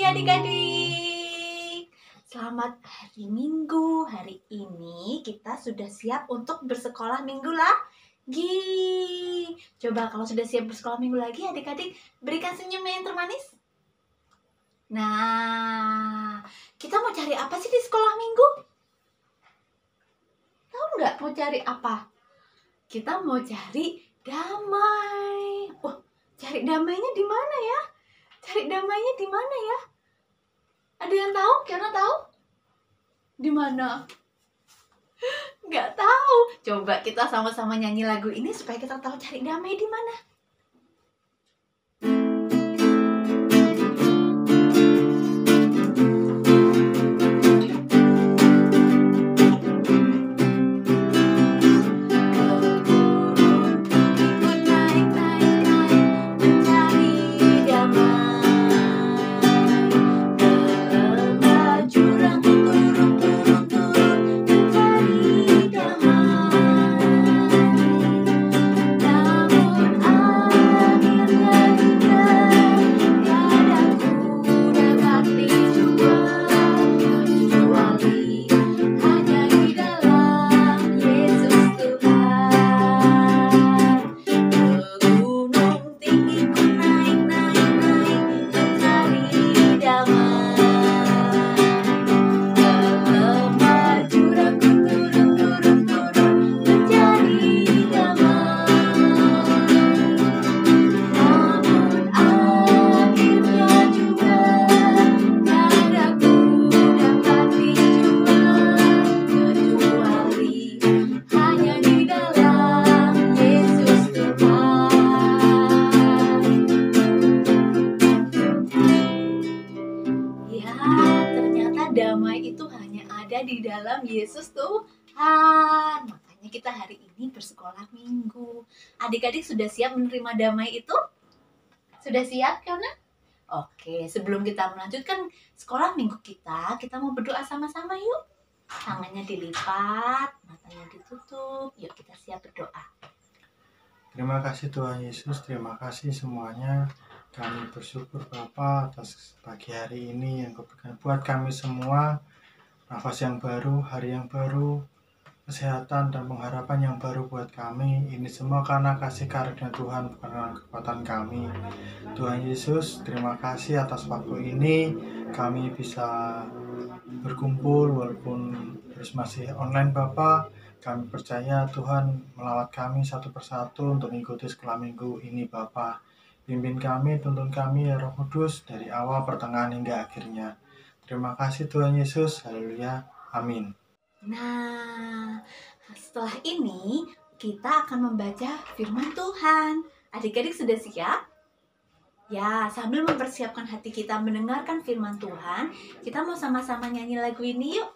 pagi adik-adik. Selamat hari Minggu. Hari ini kita sudah siap untuk bersekolah minggu lagi. Coba kalau sudah siap bersekolah minggu lagi, adik-adik berikan senyum yang termanis. Nah, kita mau cari apa sih di sekolah minggu? Tahu nggak mau cari apa? Kita mau cari damai. Oh, cari damainya di mana ya? Cari damainya di mana ya? Ada yang tahu? Kiana tahu? Di mana? Nggak tahu. Coba kita sama-sama nyanyi lagu ini supaya kita tahu cari damai di mana. Damai itu hanya ada di dalam Yesus Tuhan. Makanya kita hari ini bersekolah minggu. Adik-adik sudah siap menerima damai itu? Sudah siap, Kiana? Oke, sebelum kita melanjutkan sekolah minggu kita mau berdoa sama-sama yuk. Tangannya dilipat, matanya ditutup. Yuk kita siap berdoa. Terima kasih Tuhan Yesus, terima kasih semuanya. Kami bersyukur Bapa atas pagi hari ini yang Kau berikan buat kami semua. Nafas yang baru, hari yang baru, kesehatan dan pengharapan yang baru buat kami. Ini semua karena kasih karunia Tuhan, bukan karena kekuatan kami. Tuhan Yesus, terima kasih atas waktu ini. Kami bisa berkumpul walaupun terus masih online Bapa. Kami percaya Tuhan melawat kami satu persatu untuk mengikuti sekolah minggu ini Bapa. Pimpin kami, tuntun kami ya Roh Kudus dari awal, pertengahan hingga akhirnya. Terima kasih Tuhan Yesus, haleluya, amin. Nah, setelah ini kita akan membaca firman Tuhan. Adik-adik sudah siap? Ya, sambil mempersiapkan hati kita mendengarkan firman Tuhan, kita mau sama-sama nyanyi lagu ini yuk.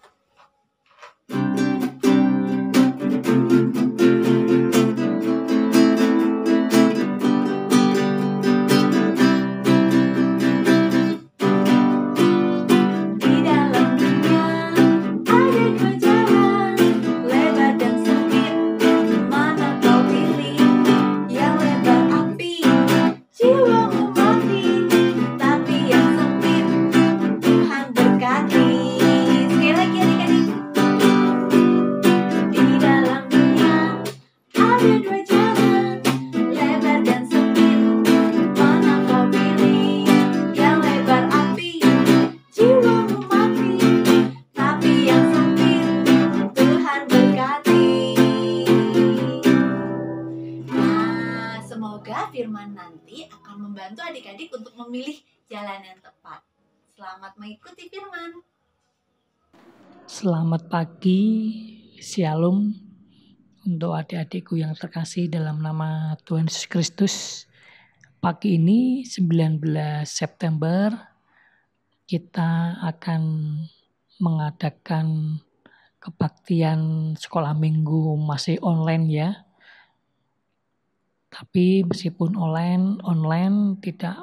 Firman nanti akan membantu adik-adik untuk memilih jalan yang tepat. Selamat mengikuti firman. Selamat pagi, Shalom untuk adik-adikku yang terkasih dalam nama Tuhan Yesus Kristus. Pagi ini 19 September kita akan mengadakan kebaktian sekolah minggu masih online ya. Tapi meskipun online tidak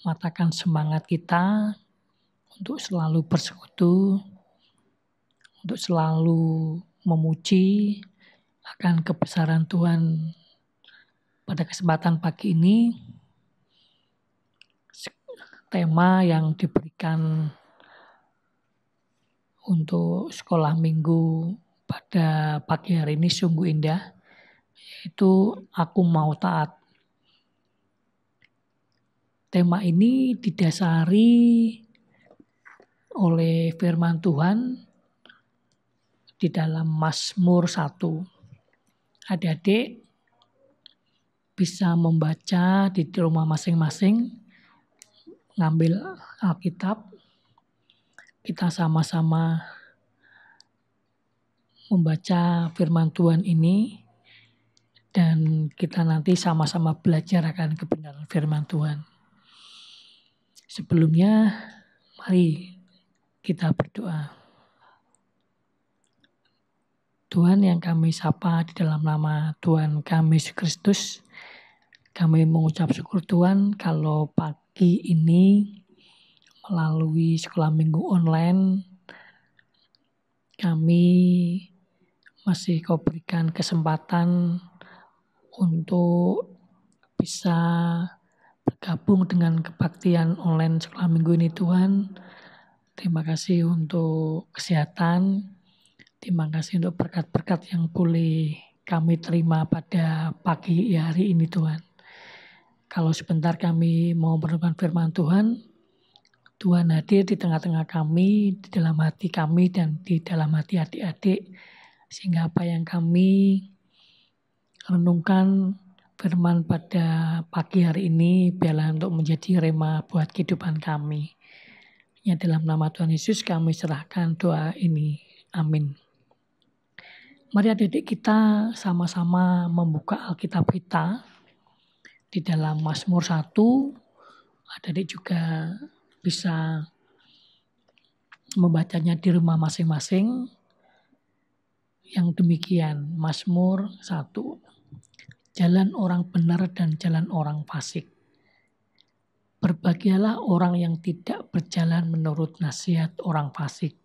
mematahkan semangat kita untuk selalu bersekutu, untuk selalu memuji akan kebesaran Tuhan. Pada kesempatan pagi ini, tema yang diberikan untuk sekolah minggu pada pagi hari ini sungguh indah, yaitu Aku Mau Taat. Tema ini didasari oleh firman Tuhan di dalam Mazmur 1. Adik-adik bisa membaca di rumah masing-masing, ngambil Alkitab, kita sama-sama membaca firman Tuhan ini, dan kita nanti sama-sama belajar akan kebenaran firman Tuhan. Sebelumnya, mari kita berdoa. Tuhan yang kami sapa di dalam nama Tuhan kami Yesus Kristus, kami mengucap syukur Tuhan kalau pagi ini melalui sekolah minggu online kami masih Kau berikan kesempatan untuk bisa bergabung dengan kebaktian online sekolah minggu ini Tuhan. Terima kasih untuk kesehatan, terima kasih untuk berkat-berkat yang boleh kami terima pada pagi hari ini Tuhan. Kalau sebentar kami mau merenungkan firman Tuhan, Tuhan hadir di tengah-tengah kami, di dalam hati kami dan di dalam hati adik-adik, sehingga apa yang kami renungkan firman pada pagi hari ini biarlah untuk menjadi rema buat kehidupan kami. Ya, dalam nama Tuhan Yesus kami serahkan doa ini. Amin. Mari adik-adik kita sama-sama membuka Alkitab kita di dalam Mazmur 1. Adik-adik juga bisa membacanya di rumah masing-masing. Yang demikian, Mazmur 1. Jalan orang benar dan jalan orang fasik. Berbahagialah orang yang tidak berjalan menurut nasihat orang fasik,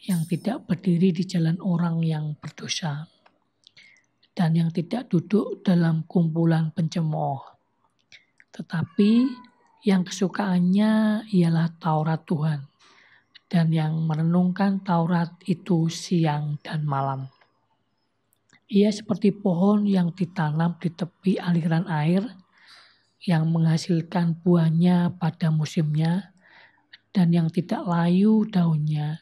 yang tidak berdiri di jalan orang yang berdosa, dan yang tidak duduk dalam kumpulan pencemooh. Tetapi yang kesukaannya ialah Taurat Tuhan, dan yang merenungkan Taurat itu siang dan malam. Ia seperti pohon yang ditanam di tepi aliran air, yang menghasilkan buahnya pada musimnya, dan yang tidak layu daunnya,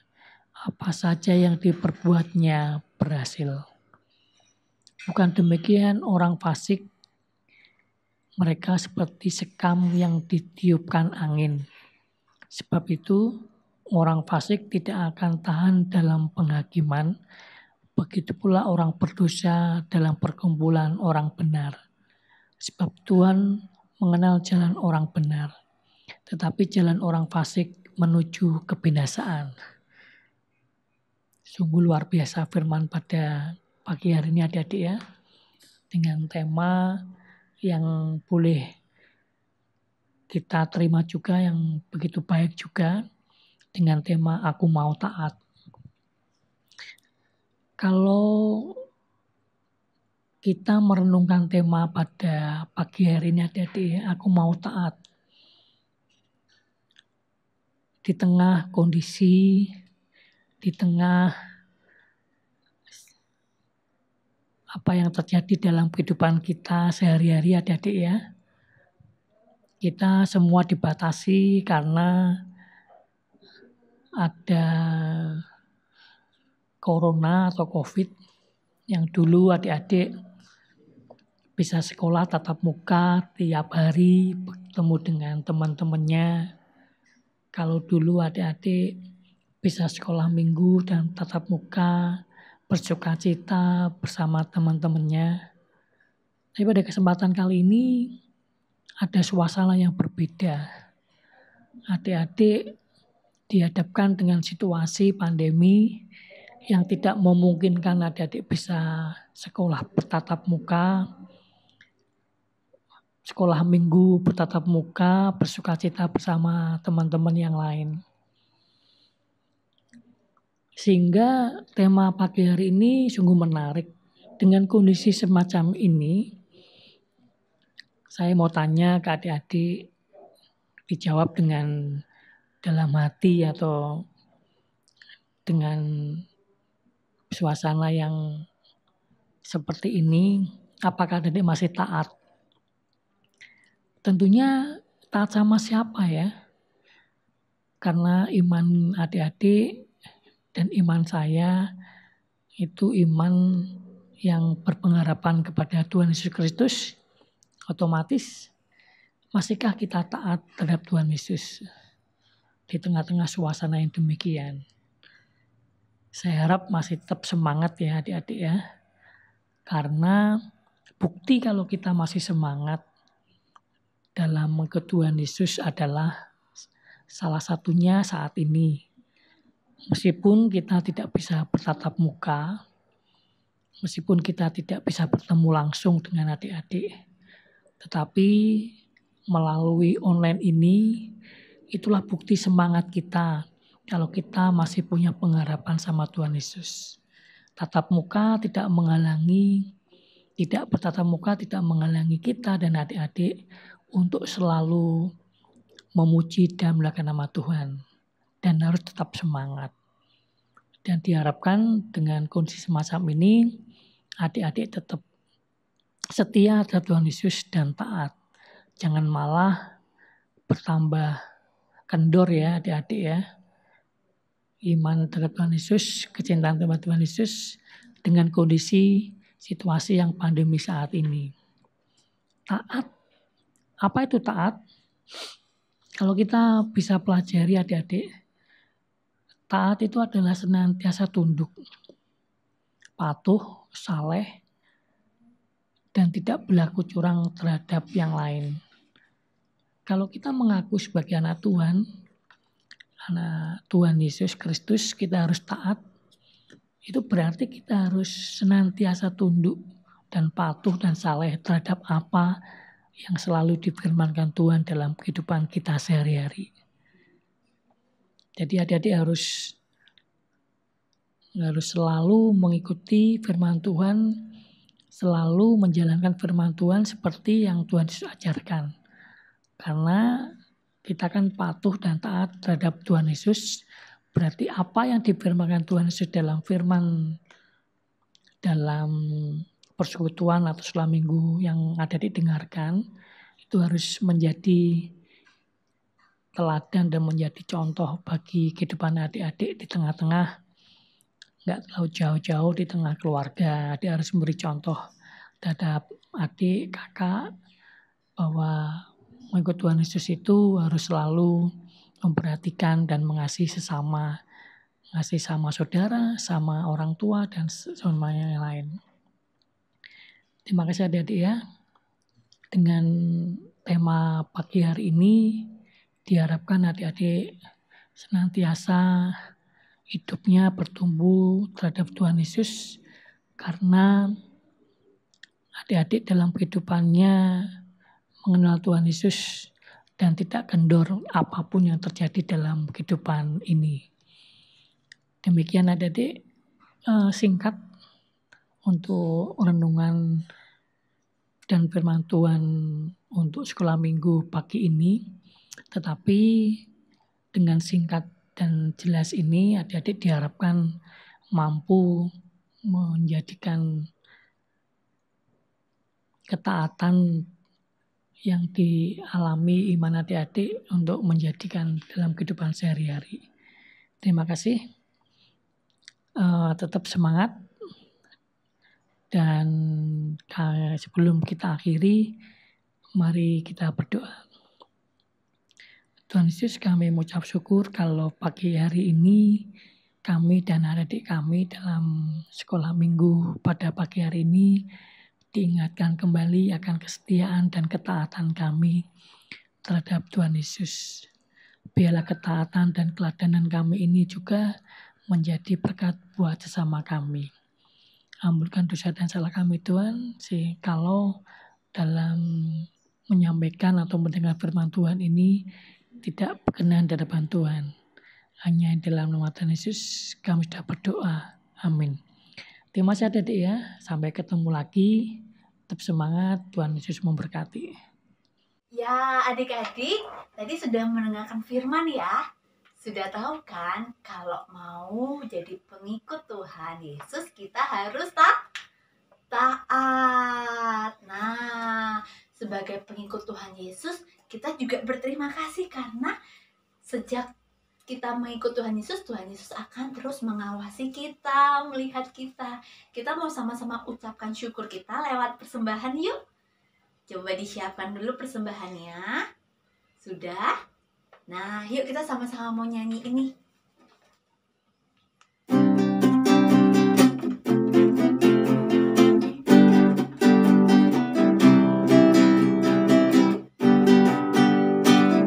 apa saja yang diperbuatnya berhasil. Bukan demikian orang fasik, mereka seperti sekam yang ditiupkan angin. Sebab itu orang fasik tidak akan tahan dalam penghakiman, begitu pula orang berdosa dalam perkumpulan orang benar. Sebab Tuhan mengenal jalan orang benar, tetapi jalan orang fasik menuju kebinasaan. Sungguh luar biasa firman pada pagi hari ini adik-adik ya, dengan tema yang boleh kita terima juga, yang begitu baik juga, dengan tema Aku Mau Taat. Kalau kita merenungkan tema pada pagi hari ini adik-adik, Aku Mau Taat. Di tengah kondisi, di tengah apa yang terjadi dalam kehidupan kita sehari-hari adik-adik ya, kita semua dibatasi karena ada corona atau COVID, yang dulu adik-adik bisa sekolah tatap muka tiap hari, bertemu dengan teman-temannya. Kalau dulu adik-adik bisa sekolah minggu dan tatap muka, bersuka cita bersama teman-temannya. Tapi pada kesempatan kali ini ada suasana yang berbeda. Adik-adik dihadapkan dengan situasi pandemi yang tidak memungkinkan adik-adik bisa sekolah bertatap muka, sekolah minggu bertatap muka, bersuka cita bersama teman-teman yang lain. Sehingga tema pagi hari ini sungguh menarik. Dengan kondisi semacam ini, saya mau tanya ke adik-adik, dijawab dengan dalam hati atau dengan suasana yang seperti ini, apakah adik masih taat? Tentunya taat sama siapa ya? Karena iman adik-adik dan iman saya itu iman yang berpengharapan kepada Tuhan Yesus Kristus, otomatis masihkah kita taat terhadap Tuhan Yesus di tengah-tengah suasana yang demikian? Saya harap masih tetap semangat ya adik-adik ya. Karena bukti kalau kita masih semangat dalam mengikut Tuhan Yesus adalah salah satunya saat ini. Meskipun kita tidak bisa bertatap muka, meskipun kita tidak bisa bertemu langsung dengan adik-adik, tetapi melalui online ini, itulah bukti semangat kita kalau kita masih punya pengharapan sama Tuhan Yesus. Tatap muka tidak menghalangi, tidak bertatap muka tidak menghalangi kita dan adik-adik untuk selalu memuji dan memuliakan nama Tuhan. Dan harus tetap semangat. Dan diharapkan dengan kondisi semacam ini, adik-adik tetap setia terhadap Tuhan Yesus dan taat. Jangan malah bertambah kendor ya adik-adik ya. Iman terhadap Tuhan Yesus, kecintaan terhadap Tuhan Yesus dengan kondisi situasi yang pandemi saat ini. Taat. Apa itu taat? Kalau kita bisa pelajari adik-adik, taat itu adalah senantiasa tunduk, patuh, saleh, dan tidak berlaku curang terhadap yang lain. Kalau kita mengaku sebagai anak Tuhan Yesus Kristus, kita harus taat. Itu berarti kita harus senantiasa tunduk dan patuh dan saleh terhadap apa yang selalu difirmankan Tuhan dalam kehidupan kita sehari-hari. Jadi adik-adik harus selalu mengikuti firman Tuhan, selalu menjalankan firman Tuhan seperti yang Tuhan Yesus ajarkan. Karena kita kan patuh dan taat terhadap Tuhan Yesus, berarti apa yang difirmankan Tuhan Yesus dalam firman, dalam persekutuan atau sekolah minggu yang ada didengarkan, itu harus menjadi teladan dan menjadi contoh bagi kehidupan adik-adik di tengah-tengah, nggak terlalu jauh-jauh di tengah keluarga. Adik harus memberi contoh terhadap adik, kakak, bahwa mengikut Tuhan Yesus itu harus selalu memperhatikan dan mengasihi sesama, mengasihi sama saudara, sama orang tua, dan semuanya yang lain. Terima kasih adik-adik ya. Dengan tema pagi hari ini, diharapkan adik-adik senantiasa hidupnya bertumbuh terhadap Tuhan Yesus, karena adik-adik dalam kehidupannya mengenal Tuhan Yesus dan tidak kendor apapun yang terjadi dalam kehidupan ini. Demikian adik-adik singkat untuk renungan dan firman Tuhan untuk sekolah minggu pagi ini. Tetapi dengan singkat dan jelas ini adik-adik diharapkan mampu menjadikan ketaatan yang dialami iman adik-adik untuk menjadikan dalam kehidupan sehari-hari. Terima kasih. Tetap semangat. Dan sebelum kita akhiri, mari kita berdoa. Tuhan Yesus, kami mengucap syukur kalau pagi hari ini kami dan adik-adik kami dalam sekolah minggu pada pagi hari ini diingatkan kembali akan kesetiaan dan ketaatan kami terhadap Tuhan Yesus. Biarlah ketaatan dan keteladanan kami ini juga menjadi berkat buat sesama kami. Ampunkan dosa dan salah kami Tuhan, kalau dalam menyampaikan atau mendengar firman Tuhan ini tidak berkenan di hadapan Tuhan. Hanya dalam nama Tuhan Yesus kami sudah berdoa. Amin. Terima kasih adik-adik ya. Sampai ketemu lagi. Tetap semangat. Tuhan Yesus memberkati. Ya, adik-adik, tadi sudah mendengarkan firman ya. Sudah tahu kan kalau mau jadi pengikut Tuhan Yesus kita harus taat. Nah, sebagai pengikut Tuhan Yesus, kita juga berterima kasih karena sejak kita mengikut Tuhan Yesus akan terus mengawasi kita, melihat kita. Kita mau sama-sama ucapkan syukur kita lewat persembahan yuk. Coba disiapkan dulu persembahannya. Sudah? Nah, yuk kita sama-sama mau nyanyi ini.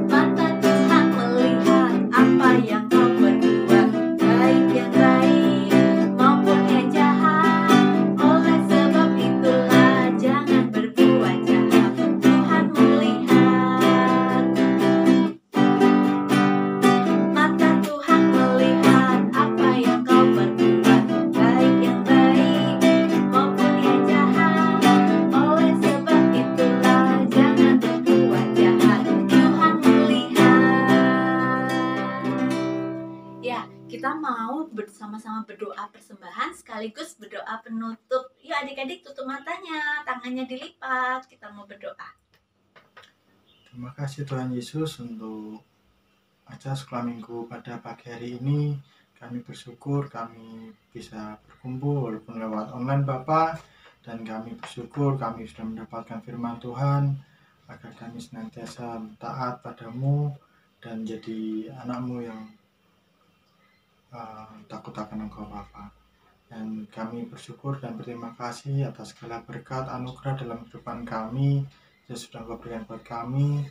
Mata Tuhan melihat apa yang kau berbuat, baik yang baik maupun yang jahat. Oleh sebab itulah jangan berbuat jahat. Tuhan melihat. Mata Tuhan melihat apa yang kau berbuat, baik yang baik maupun yang jahat. Oleh sebab itulah jangan berbuat jahat. Tuhan melihat. Ya, kita mau bersama-sama berdoa persembahan sekaligus berdoa penutup. Yuk adik-adik tutup matanya, tangannya dilipat. Kita mau berdoa. Terima kasih Tuhan Yesus untuk acara sekolah minggu pada pagi hari ini. Kami bersyukur kami bisa berkumpul walaupun lewat online Bapa, dan kami bersyukur kami sudah mendapatkan firman Tuhan agar kami senantiasa taat padamu dan jadi anakmu yang takut akan Engkau Bapa. Dan kami bersyukur dan berterima kasih atas segala berkat anugerah dalam kehidupan kami yang sudah Engkau berikan buat kami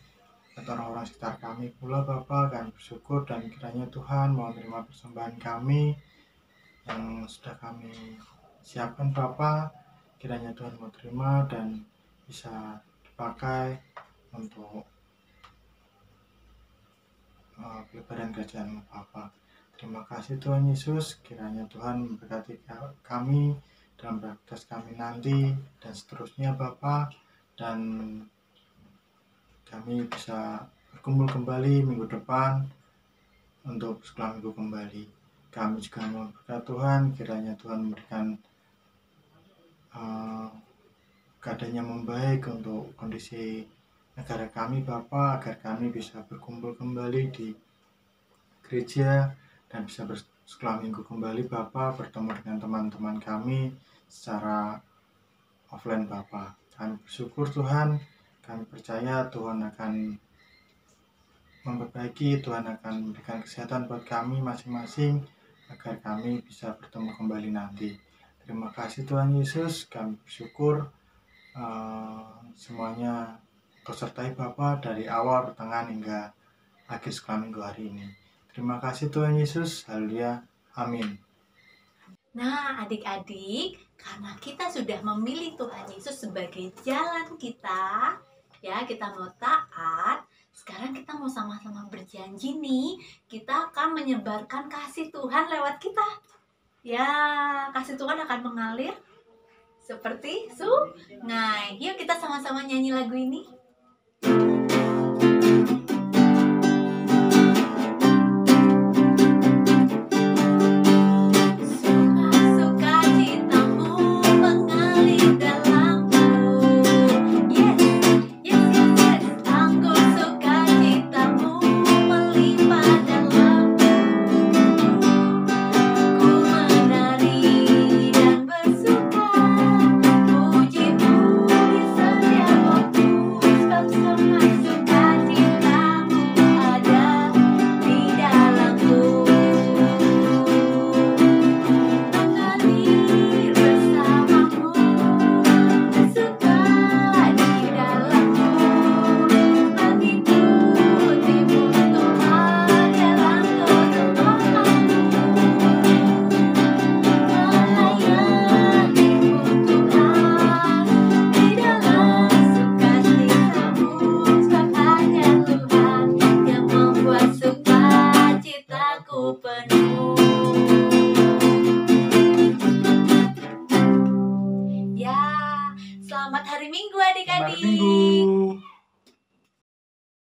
dan orang-orang sekitar kami pula Bapa. Kami bersyukur dan kiranya Tuhan mau menerima persembahan kami yang sudah kami siapkan Bapa. Kiranya Tuhan mau terima dan bisa dipakai untuk pelebaran kerajaan Bapa. Terima kasih Tuhan Yesus, kiranya Tuhan memberkati kami dalam beraktivitas kami nanti dan seterusnya Bapa, dan kami bisa berkumpul kembali minggu depan untuk sekolah minggu kembali. Kami juga mau berkat Tuhan, kiranya Tuhan memberikan keadaannya membaik untuk kondisi negara kami Bapa, agar kami bisa berkumpul kembali di gereja dan bisa bersekolah minggu kembali Bapa, bertemu dengan teman-teman kami secara offline Bapa. Kami bersyukur Tuhan, kami percaya Tuhan akan memperbaiki, Tuhan akan memberikan kesehatan buat kami masing-masing agar kami bisa bertemu kembali nanti. Terima kasih Tuhan Yesus, kami bersyukur semuanya Kau sertai Bapa dari awal, pertengahan hingga akhir sekolah minggu hari ini. Terima kasih Tuhan Yesus, haleluya, amin. Nah, adik-adik, karena kita sudah memilih Tuhan Yesus sebagai jalan kita, ya kita mau taat. Sekarang kita mau sama-sama berjanji nih, kita akan menyebarkan kasih Tuhan lewat kita. Ya, kasih Tuhan akan mengalir seperti sungai. Yuk kita sama-sama nyanyi lagu ini. Selamat hari Minggu adik-adik. Selamat Minggu.